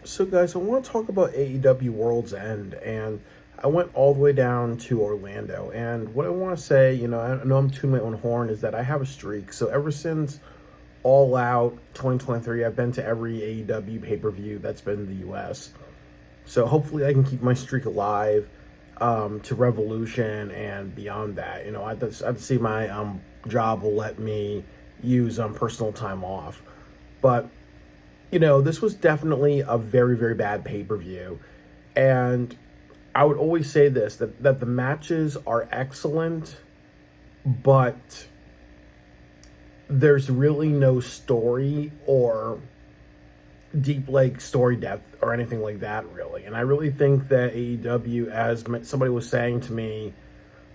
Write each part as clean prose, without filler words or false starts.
So, guys, I want to talk about AEW Worlds End, and I went all the way down to Orlando. And what I want to say, I know I'm tooting my own horn, is that I have a streak. So, ever since All Out 2023, I've been to every AEW pay per view that's been in the US. So, hopefully, I can keep my streak alive to Revolution and beyond that. I'd see my job will let me use personal time off. But this was definitely a very, very bad pay per view. And I would always say this that the matches are excellent, but there's really no story or deep like story depth or anything like that, really. And I really think that AEW, as somebody was saying to me,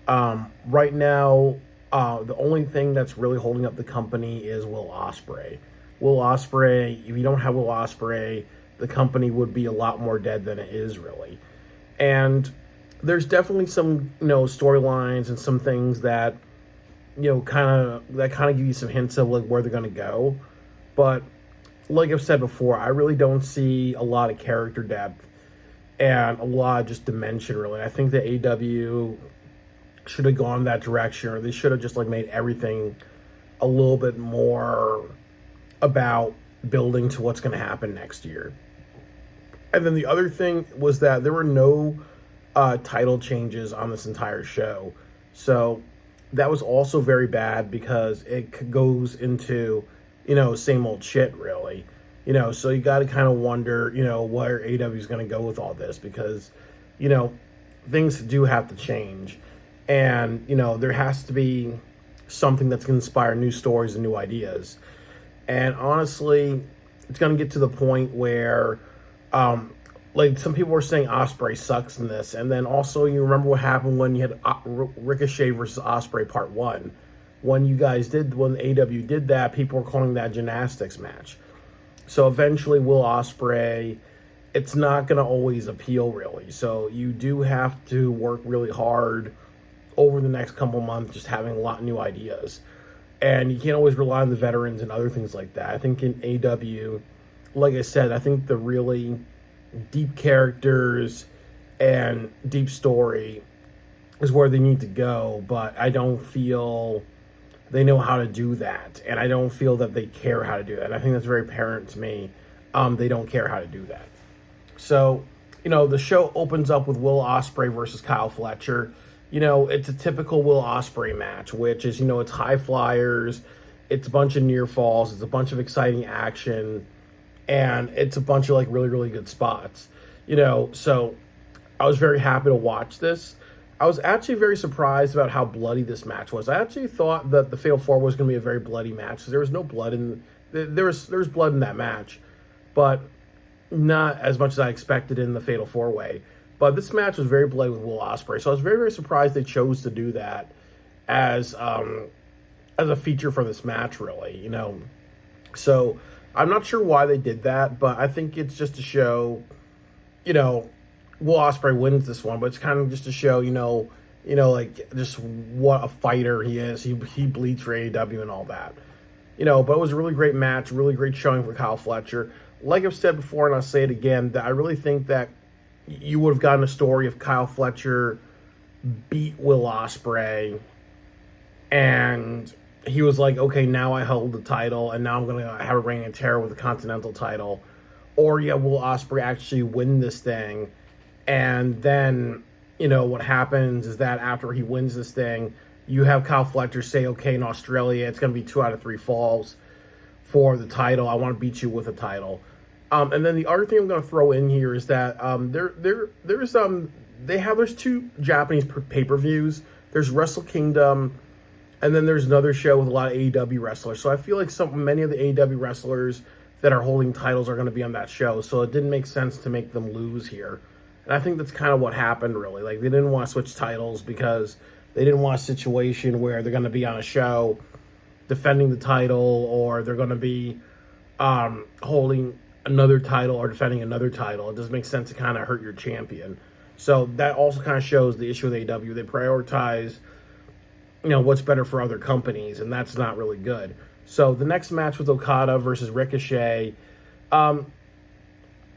right now, the only thing that's really holding up the company is Will Ospreay. Will Ospreay, if you don't have Will Ospreay, the company would be a lot more dead than it is, really. And there's definitely some, storylines and some things that, kind of give you some hints of like where they're going to go. But like I've said before, I really don't see a lot of character depth and a lot of just dimension, really. I think that AEW should have gone that direction, or they should have just like made everything a little bit more about building to what's going to happen next year. And then the other thing was that there were no title changes on this entire show. So that was also very bad because it goes into, same old shit, really. So you got to kind of wonder, where AEW is going to go with all this because, things do have to change. And, there has to be something that's going to inspire new stories and new ideas. And honestly, it's going to get to the point where, like some people were saying Ospreay sucks in this. And then also you remember what happened when you had Ricochet versus Ospreay part 1. When AEW did that, people were calling that gymnastics match. So eventually Will Ospreay, it's not going to always appeal, really. So you do have to work really hard over the next couple months, just having a lot of new ideas. And you can't always rely on the veterans and other things like that. I think in AEW, like I said, I think the really deep characters and deep story is where they need to go. But I don't feel they know how to do that. And I don't feel that they care how to do that. And I think that's very apparent to me. They don't care how to do that. So, the show opens up with Will Ospreay versus Kyle Fletcher. It's a typical Will Ospreay match, which is, it's high flyers, it's a bunch of near falls, it's a bunch of exciting action, and it's a bunch of like really, really good spots. So I was very happy to watch this. I was actually very surprised about how bloody this match was. I actually thought that the Fatal 4 was going to be a very bloody match because there was no blood in there was blood in that match, but not as much as I expected in the Fatal 4-way. But this match was very bloody with Will Ospreay, so I was very, very surprised they chose to do that as a feature for this match, really. So I'm not sure why they did that, but I think it's just to show, Will Ospreay wins this one, but it's kind of just to show, like just what a fighter he is. He bleeds for AEW and all that, But it was a really great match, really great showing for Kyle Fletcher. Like I've said before, and I'll say it again, that I really think that you would have gotten a story if Kyle Fletcher beat Will Ospreay and he was like, okay, now I hold the title and now I'm going to have a reign of terror with the Continental title. Or, Will Ospreay actually win this thing. And then, what happens is that after he wins this thing, you have Kyle Fletcher say, okay, in Australia, it's going to be 2 out of 3 falls for the title. I want to beat you with a title. And then the other thing I'm going to throw in here is that there's 2 Japanese pay-per-views. There's Wrestle Kingdom, and then there's another show with a lot of AEW wrestlers. So I feel like many of the AEW wrestlers that are holding titles are going to be on that show. So it didn't make sense to make them lose here. And I think that's kind of what happened, really. Like, they didn't want to switch titles because they didn't want a situation where they're going to be on a show defending the title, or they're going to be holding another title or defending another title. It doesn't make sense to kind of hurt your champion. So that also kind of shows the issue with AEW. They prioritize, what's better for other companies, and that's not really good. So the next match was Okada versus Ricochet.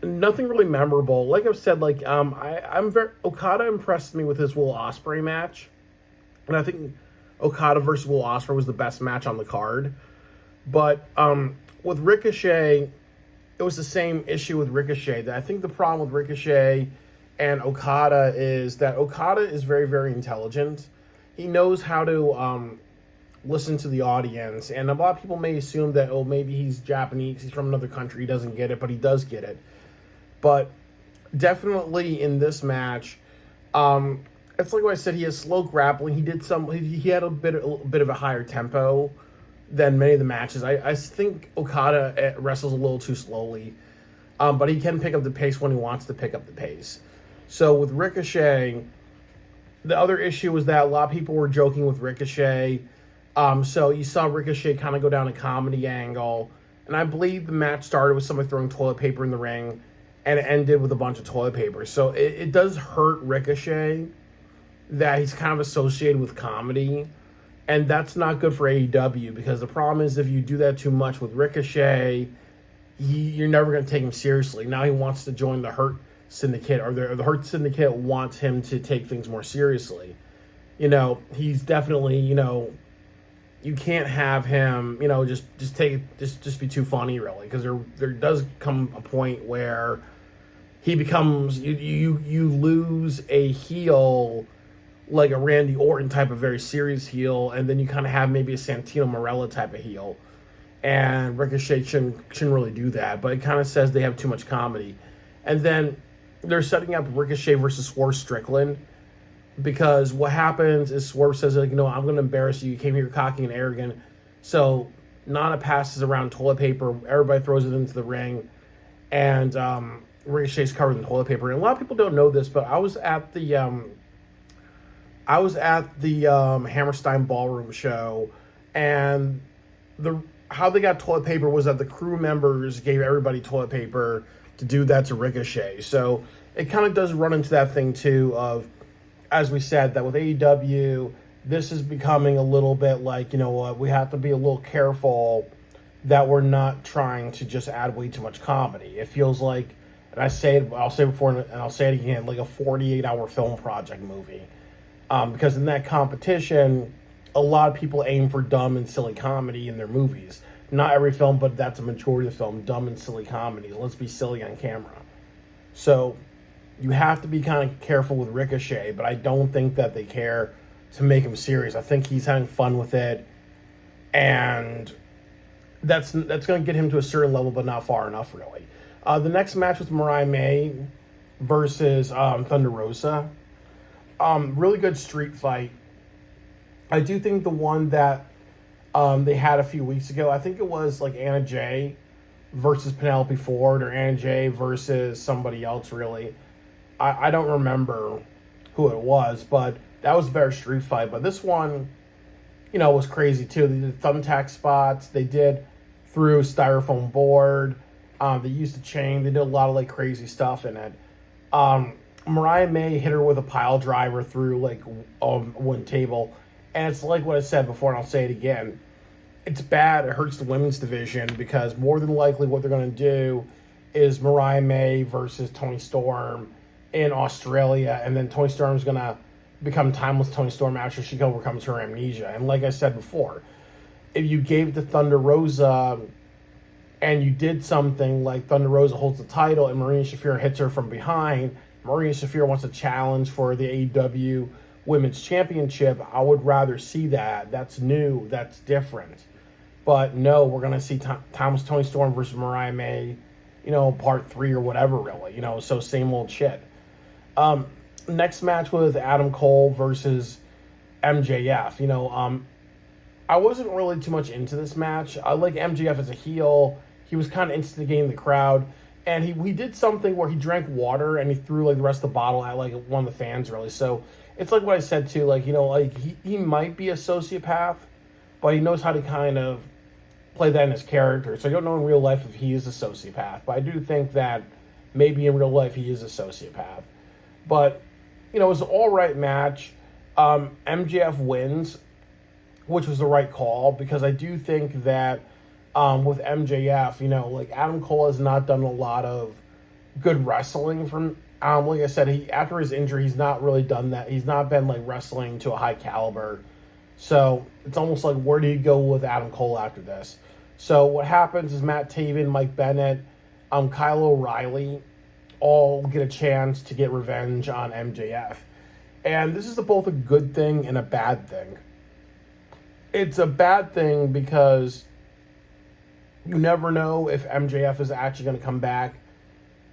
Nothing really memorable. Like I've said, I'm very Okada impressed me with his Will Ospreay match, and I think Okada versus Will Ospreay was the best match on the card. But with Ricochet, it was the same issue with Ricochet. I think the problem with Ricochet and Okada is that Okada is very, very intelligent. He knows how to listen to the audience, and a lot of people may assume that, oh, maybe he's Japanese, he's from another country, he doesn't get it, but he does get it. But definitely in this match, it's like what I said. He has slow grappling. He had a bit of a higher tempo than many of the matches. I think Okada wrestles a little too slowly, but he can pick up the pace when he wants to pick up the pace. So with Ricochet, the other issue was that a lot of people were joking with Ricochet. So you saw Ricochet kind of go down a comedy angle, and I believe the match started with somebody throwing toilet paper in the ring, and it ended with a bunch of toilet paper. So it does hurt Ricochet that he's kind of associated with comedy, and that's not good for AEW, because the problem is if you do that too much with Ricochet, you're never going to take him seriously. Now he wants to join the Hurt Syndicate, or the Hurt Syndicate wants him to take things more seriously. He's definitely, you can't have him, just be too funny, really, because there does come a point where he becomes, you lose a heel like a Randy Orton type of very serious heel, and then you kind of have maybe a Santino Marella type of heel, and Ricochet shouldn't really do that, but it kind of says they have too much comedy. And then they're setting up Ricochet versus Swerve Strickland, because what happens is Swerve says, I'm going to embarrass you. You came here cocky and arrogant. So Nana passes around toilet paper. Everybody throws it into the ring. And Ricochet's covered in toilet paper. And a lot of people don't know this, but I was at the Hammerstein Ballroom show. And how they got toilet paper was that the crew members gave everybody toilet paper to do that to Ricochet. So it kind of does run into that thing, too, of, as we said, that with AEW, this is becoming a little bit like, we have to be a little careful that we're not trying to just add way too much comedy. It feels like, and I'll say it before and I'll say it again, like a 48-hour film project movie. Because in that competition, a lot of people aim for dumb and silly comedy in their movies. Not every film, but that's a majority of the film, dumb and silly comedies. Let's be silly on camera. So you have to be kind of careful with Ricochet, but I don't think that they care to make him serious. I think he's having fun with it, and that's going to get him to a certain level, but not far enough, really. The next match was Mariah May versus Thunder Rosa. Really good street fight. I do think the one that they had a few weeks ago, I think it was like Anna Jay versus Penelope Ford, or Anna Jay versus somebody else, really. I don't remember who it was, but that was a better street fight. But this one, was crazy too. They did thumbtack spots. They did through styrofoam board. They used a chain. They did a lot of crazy stuff in it. Mariah May hit her with a pile driver through one table. And it's like what I said before, and I'll say it again. It's bad. It hurts the women's division, because more than likely what they're going to do is Mariah May versus Toni Storm in Australia, and then Toni Storm's going to become Timeless Toni Storm after she overcomes her amnesia. And like I said before, if you gave it to Thunder Rosa and you did something like Thunder Rosa holds the title and Marina Shafir hits her from behind, Marina Shafir wants a challenge for the AEW Women's Championship, I would rather see that. That's new. That's different. But no, we're going to see Timeless Toni Storm versus Mariah May, part 3 or whatever, really. So same old shit. Next match was Adam Cole versus MJF. I wasn't really too much into this match. I like MJF as a heel. He was kind of instigating the crowd. And he did something where he drank water and he threw the rest of the bottle at one of the fans, really. So it's like what I said too, he might be a sociopath, but he knows how to kind of play that in his character. So I don't know in real life if he is a sociopath, but I do think that maybe in real life he is a sociopath. But, it was an all-right match. MJF wins, which was the right call, because I do think that with MJF, Adam Cole has not done a lot of good wrestling from. Like I said, he after his injury, he's not really done that. He's not been like wrestling to a high caliber. So it's almost like, where do you go with Adam Cole after this? So what happens is Matt Taven, Mike Bennett, Kyle O'Reilly all get a chance to get revenge on MJF. And this is both a good thing and a bad thing. It's a bad thing because you never know if MJF is actually going to come back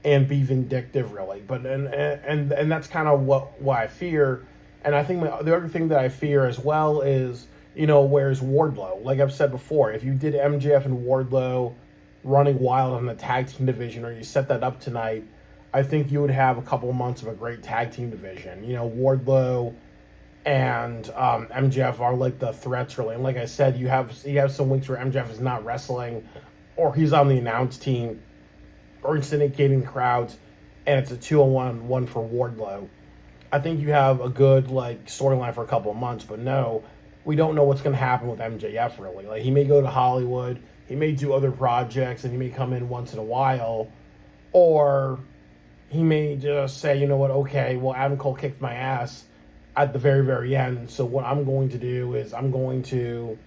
and be vindictive, really. But and that's kind of what I fear. And I think the other thing that I fear as well is, where's Wardlow? Like I've said before, if you did MJF and Wardlow running wild on the tag team division, or you set that up tonight, I think you would have a couple of months of a great tag team division. Wardlow and MJF are like the threats, really. And like I said, you have some weeks where MJF is not wrestling, or he's on the announce team, or he's syndicating the crowds, and it's a 2-on-1 one for Wardlow. I think you have a good storyline for a couple of months, but no, we don't know what's going to happen with MJF, really. Like, he may go to Hollywood, he may do other projects, and he may come in once in a while, or he may just say, you know what, okay, well, Adam Cole kicked my ass at the very, very end, so what I'm going to do is I'm going to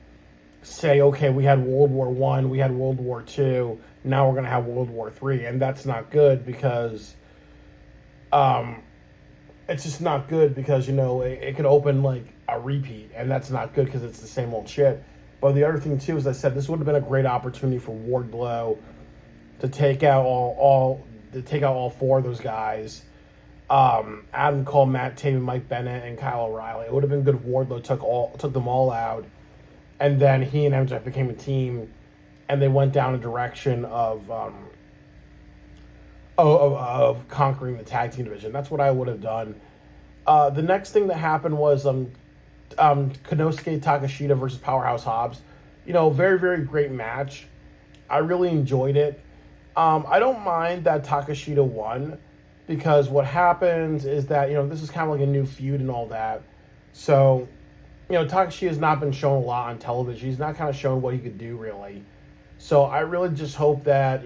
say, okay, we had World War I, we had World War II, now we're going to have World War III, and that's not good because it's just not good because, it could open like a repeat, and that's not good because it's the same old shit. But the other thing too, as I said, this would have been a great opportunity for Wardlow to take out all four of those guys. Adam Cole, Matt Taven, Mike Bennett, and Kyle O'Reilly. It would have been good if Wardlow took them all out, and then he and MJF became a team, and they went down a direction of conquering the tag team division. That's what I would have done. The next thing that happened was Konosuke Takeshita versus Powerhouse Hobbs. Very, very great match. I really enjoyed it. I don't mind that Takeshita won, because what happens is that, this is kind of like a new feud and all that. So, Takeshita has not been shown a lot on television. He's not kind of shown what he could do, really. So I really just hope that,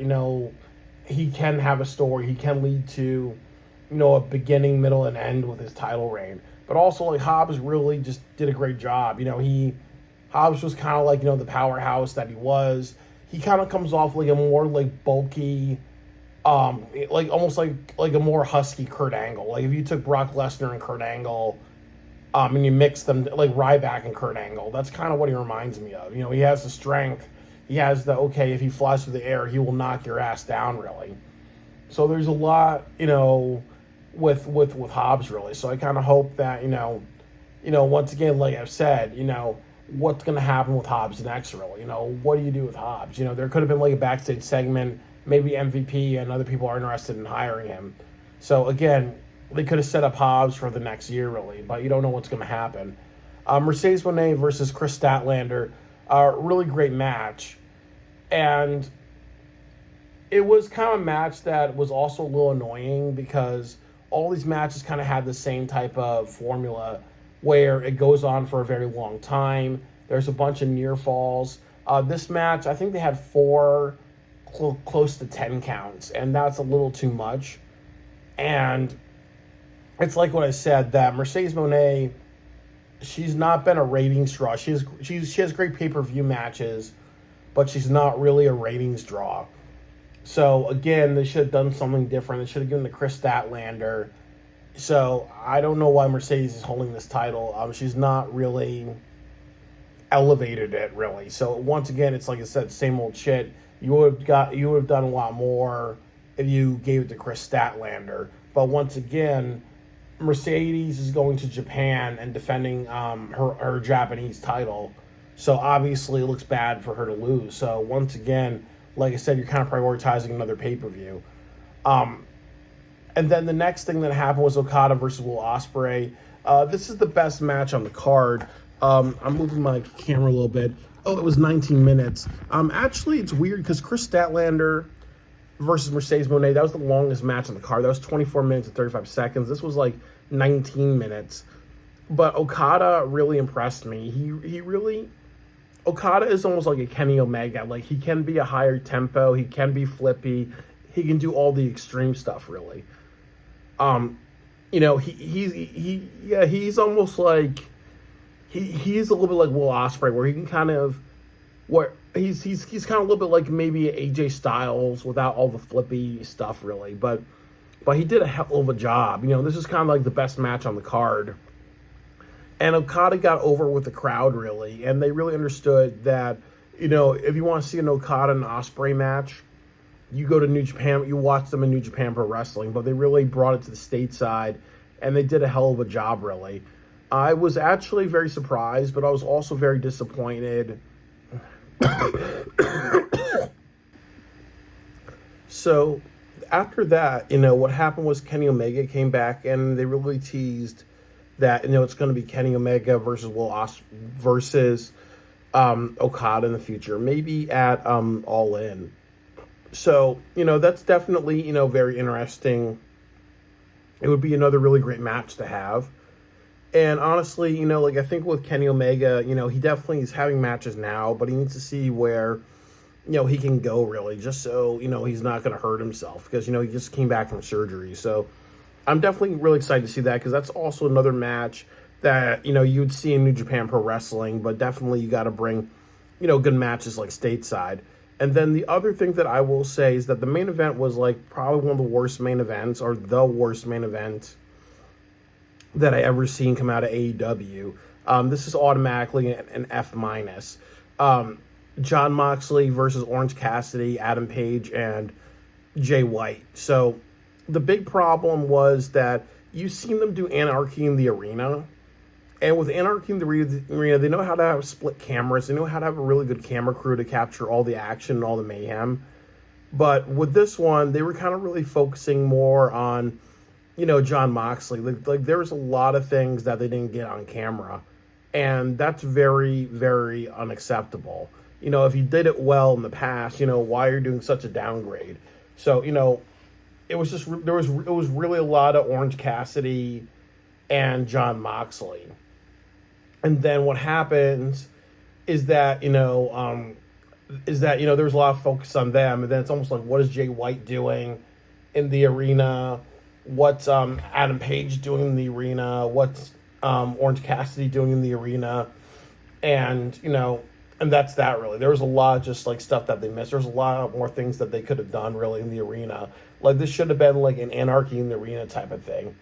he can have a story. He can lead to, a beginning, middle, and end with his title reign. But also, Hobbs really just did a great job. Hobbs was kind of like, the powerhouse that he was. He kind of comes off like a more bulky, almost like a more husky Kurt Angle. Like if you took Brock Lesnar and Kurt Angle, and you mix them like Ryback and Kurt Angle, that's kind of what he reminds me of. He has the strength. He has the, okay, if he flies through the air, he will knock your ass down, really. So there's a lot, with Hobbs, really. So I kind of hope that, once again, like I've said, what's going to happen with Hobbs next, really. What do you do with Hobbs? There could have been a backstage segment, maybe MVP and other people are interested in hiring him. So again, they could have set up Hobbs for the next year, really, but you don't know what's going to happen. Mercedes Moné versus Chris Statlander, really great match. And it was kind of a match that was also a little annoying because all these matches kind of had the same type of formula where it goes on for a very long time. There's a bunch of near falls. This match, I think they had 4 close to 10 counts, and that's a little too much. And it's like what I said, that Mercedes Moné, she's not been a ratings draw. She has great pay-per-view matches, but she's not really a ratings draw. So again, they should have done something different. They should have given the Chris Statlander. So I don't know why Mercedes is holding this title. She's not really elevated it, really. So once again, it's like I said, same old shit. You would have done a lot more if you gave it to Chris Statlander. But once again, Mercedes is going to Japan and defending her Japanese title. So obviously it looks bad for her to lose. So once again, like I said, you're kind of prioritizing another pay-per-view. And then the next thing that happened was Okada versus Will Ospreay. This is the best match on the card. I'm moving my camera a little bit. Oh, it was 19 minutes. Actually, it's weird because Chris Statlander versus Mercedes Moné, that was the longest match on the card. That was 24 minutes and 35 seconds. This was 19 minutes. But Okada really impressed me. He really... Okada is almost like a Kenny Omega. He can be a higher tempo. He can be flippy. he can do all the extreme stuff really. Um, he's almost like he's a little bit like Will Ospreay, where he can kind of where he's kind of a little bit like maybe AJ Styles without all the flippy stuff really, but he did a hell of a job. This is kind of like the best match on the card. And Okada got over with the crowd, really. And they really understood that, if you want to see an Okada and Ospreay match, you go to New Japan, you watch them in New Japan Pro Wrestling. But they really brought it to the stateside, and they did a hell of a job, really. I was actually very surprised, but I was also very disappointed. So, after that, what happened was Kenny Omega came back, and they really teased that it's going to be Kenny Omega versus versus Okada in the future, maybe at All In. So that's definitely very interesting. It would be another really great match to have. And honestly, I think with Kenny Omega, he definitely is having matches now, but he needs to see where he can go really, just so he's not going to hurt himself, because he just came back from surgery. So I'm definitely really excited to see that, because that's also another match that, you'd see in New Japan Pro Wrestling, but definitely you got to bring, good matches like stateside. And then the other thing that I will say is that the main event was like probably one of the worst main events, or the worst main event that I ever seen come out of AEW. This is automatically an F minus. John Moxley versus Orange Cassidy, Adam Page, and Jay White. So the big problem was that you've seen them do Anarchy in the Arena. And with Anarchy in the Arena, they know how to have split cameras. They know how to have a really good camera crew to capture all the action and all the mayhem. But with this one, they were kind of really focusing more on, John Moxley. Like there was a lot of things that they didn't get on camera. And that's very, very unacceptable. If you did it well in the past, why are you doing such a downgrade? So, it was just it was really a lot of Orange Cassidy and John Moxley. And then what happens is that there was a lot of focus on them, and then it's almost like, what is Jay White doing in the arena? What's Adam Page doing in the arena? What's Orange Cassidy doing in the arena? And and that's that really. There was a lot of just like stuff that they missed. There's a lot more things that they could have done really in the arena. Like this should have been like an Anarchy in the Arena type of thing.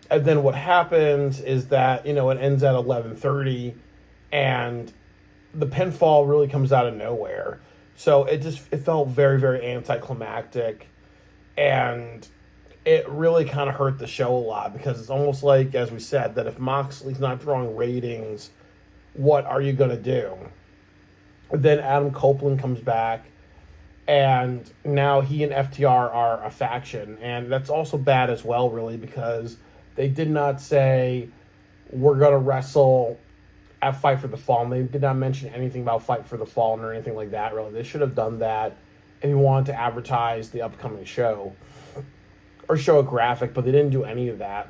And then what happens is that, it ends at 11:30, and the pinfall really comes out of nowhere. So it felt very, very anticlimactic, and it really kind of hurt the show a lot, because it's almost like, as we said, that if Moxley's not drawing ratings, what are you going to do? Then Adam Copeland comes back, and now he and FTR are a faction. And that's also bad as well, really, because they did not say, we're going to wrestle at Fight for the Fallen. They did not mention anything about Fight for the Fallen or anything like that, really. They should have done that if you wanted to advertise the upcoming show or show a graphic, but they didn't do any of that.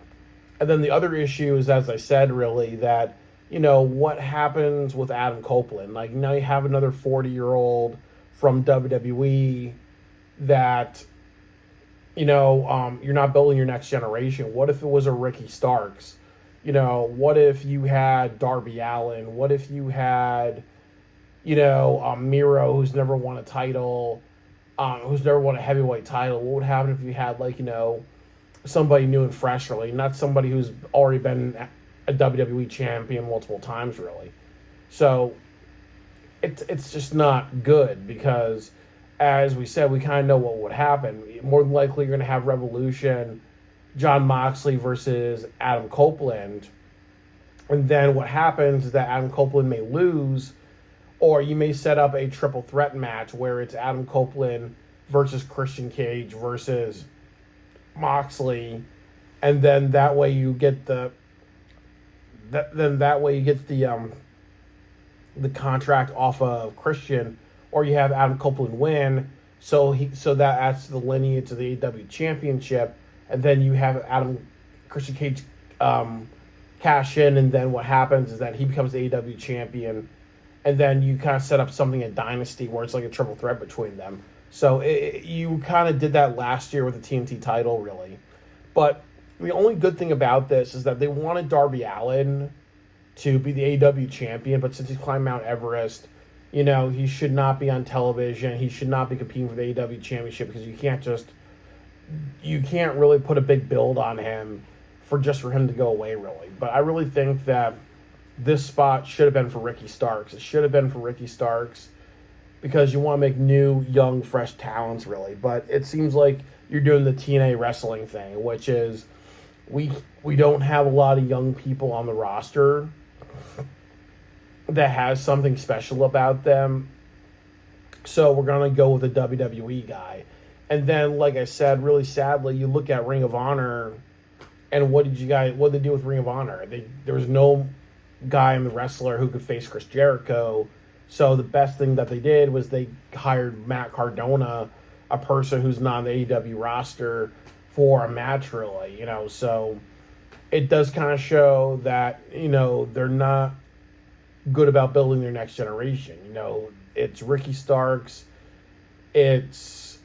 And then the other issue is, as I said, really, that what happens with Adam Copeland? Like, now you have another 40-year-old from WWE that, you're not building your next generation. What if it was a Ricky Starks? What if you had Darby Allin? What if you had, Miro, who's never won a title, who's never won a heavyweight title? What would happen if you had, somebody new and fresh, really, not somebody who's already been a WWE champion multiple times, really? So it's just not good, because, as we said, we kind of know what would happen. More than likely, you're going to have Revolution, John Moxley versus Adam Copeland, and then what happens is that Adam Copeland may lose, or you may set up a triple threat match where it's Adam Copeland versus Christian Cage versus Moxley, and then that way you get the contract off of Christian, or you have Adam Copeland win, so that adds to the lineage to the AEW Championship, and then you have Christian Cage cash in, and then what happens is that he becomes the AEW champion, and then you kind of set up something in Dynasty where it's like a triple threat between them. So you kind of did that last year with the TNT title, really. But the only good thing about this is that they wanted Darby Allin to be the AEW champion, but since he's climbed Mount Everest, he should not be on television. He should not be competing for the AEW championship because you can't really put a big build on him for him to go away, really. But I really think that this spot should have been for Ricky Starks. It should have been for Ricky Starks because you want to make new, young, fresh talents, really. But it seems like you're doing the TNA wrestling thing, which is we don't have a lot of young people on the roster that has something special about them. So we're going to go with a WWE guy. And then, like I said, really sadly, you look at Ring of Honor, and what did they do with Ring of Honor? There was no guy in the wrestler who could face Chris Jericho. So the best thing that they did was they hired Matt Cardona, a person who's not on the AEW roster, for a match, really. So it does kind of show that, they're not good about building their next generation. It's Ricky Starks, it's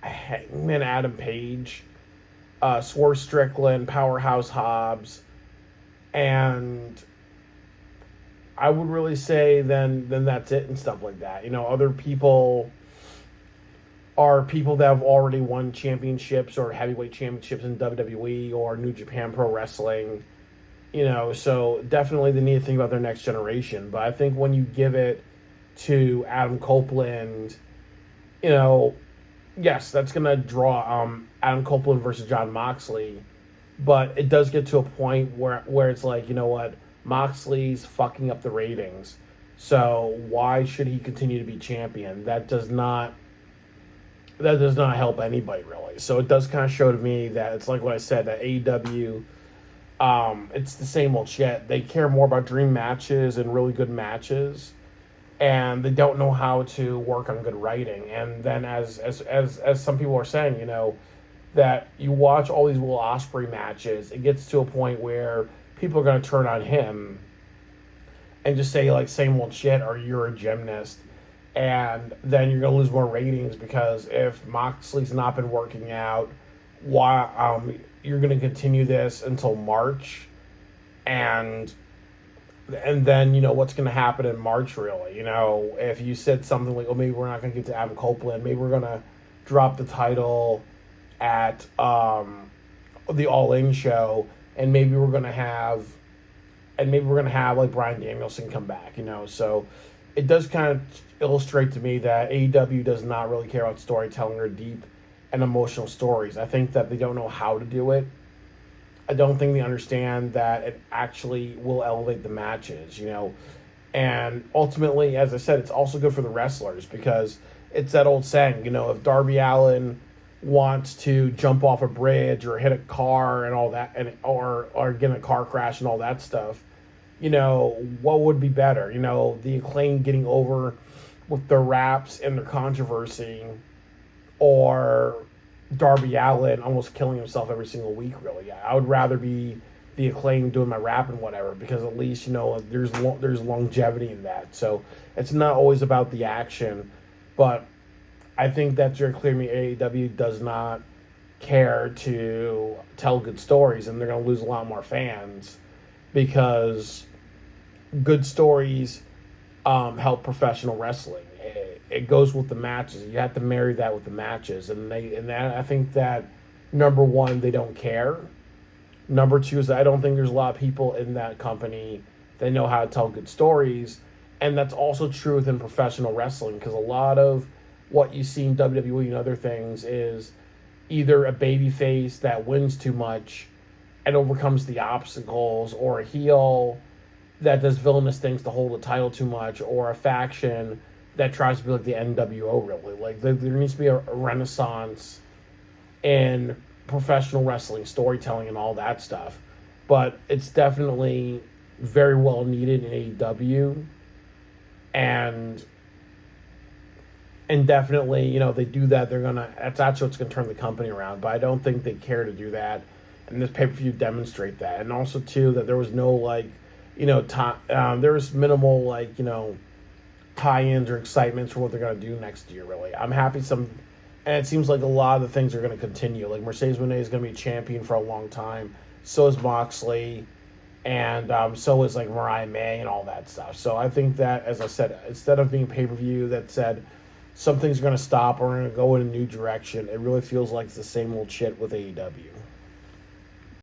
Hangman Adam Page, Swerve Strickland, Powerhouse Hobbs, and I would really say then that's it and stuff like that. Other people are people that have already won championships or heavyweight championships in WWE or New Japan Pro Wrestling. So definitely they need to think about their next generation. But I think when you give it to Adam Copeland, yes, that's going to draw Adam Copeland versus Jon Moxley. But it does get to a point where it's like, you know what, Moxley's fucking up the ratings. So why should he continue to be champion? That does not help anybody, really. So it does kind of show to me that it's like what I said, that AEW, it's the same old shit. They care more about dream matches and really good matches, and they don't know how to work on good writing. And then as some people are saying, that you watch all these Will Ospreay matches, it gets to a point where people are going to turn on him and just say, like, same old shit, or you're a gymnast. And then you're going to lose more ratings because if Moxley's not been working out, why you're going to continue this until March, and then what's going to happen in March, really. If you said something like, oh, maybe we're not going to get to Adam Copeland, maybe we're going to drop the title at the All In show, and maybe we're going to have like Bryan Danielson come back, so it does kind of illustrate to me that AEW does not really care about storytelling or deep and emotional stories. I think that they don't know how to do it. I don't think they understand that it actually will elevate the matches, And ultimately, as I said, it's also good for the wrestlers because it's that old saying, if Darby Allin wants to jump off a bridge or hit a car and all that, or get in a car crash and all that stuff, what would be better? The Acclaim getting over with their raps and their controversy, or Darby Allin almost killing himself every single week, really. I would rather be the Acclaim doing my rap and whatever, because at least, there's longevity in that. So it's not always about the action, but I think that's very clear to me. AEW does not care to tell good stories, and they're going to lose a lot more fans because good stories help professional wrestling. It goes with the matches. You have to marry that with the matches, and I think that number one, they don't care. Number two is that I don't think there's a lot of people in that company that know how to tell good stories, and that's also true within professional wrestling, because a lot of what you see in WWE and other things is either a babyface that wins too much and overcomes the obstacles, or a heel that does villainous things to hold a title too much, or a faction that tries to be like the NWO, really. Like, there needs to be a renaissance in professional wrestling storytelling and all that stuff. But it's definitely very well needed in AEW. And definitely, they do that, that's actually what's going to turn the company around. But I don't think they care to do that. And this pay-per-view demonstrate that. And also, too, that there was no, there was minimal, tie-ins or excitements for what they're going to do next year, really. I'm happy and it seems like a lot of the things are going to continue. Like Mercedes Moné is going to be champion for a long time. So is Moxley, and so is like Mariah May and all that stuff. So I think that, as I said, instead of being pay-per-view that said something's going to stop or we're going to go in a new direction, it really feels like it's the same old shit with AEW.